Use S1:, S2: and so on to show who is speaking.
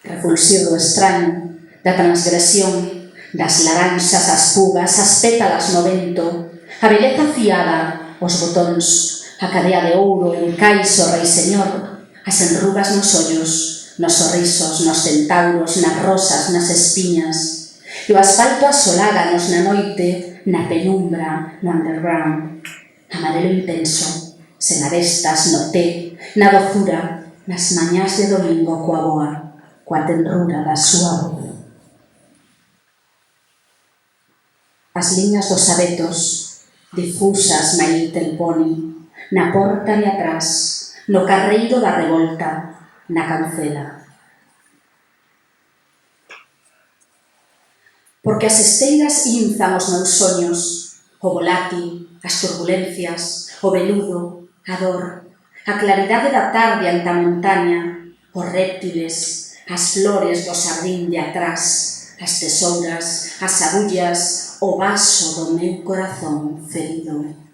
S1: Refulsir do extraño, da transgresión, das laranxas as pugas, as pétalas no vento, a beleza fiada, os botóns, a cadea de ouro, o encaixo, rei señor, as enrugas nos ollos, nos sorrisos, nos centauros, nas rosas, nas espiñas, e o asfalto asoláganos na noite, na penumbra, no underground, amarelo intenso, sen arestas, no té, na dozura, nas mañás de domingo coa boa, coa tenrura da súa voz. As liñas dos abetos, difusas na Little Pony, na porta de atrás, no carreiro da revolta, na cancela. Porque as esteiras inzan os meus soños, o volátil, as turbulencias, o veludo, a dor, a claridade da tarde ante a montaña, os réptiles, as flores do xardín de atrás, as tesouras, as agullas, o vaso do meu corazón ferido.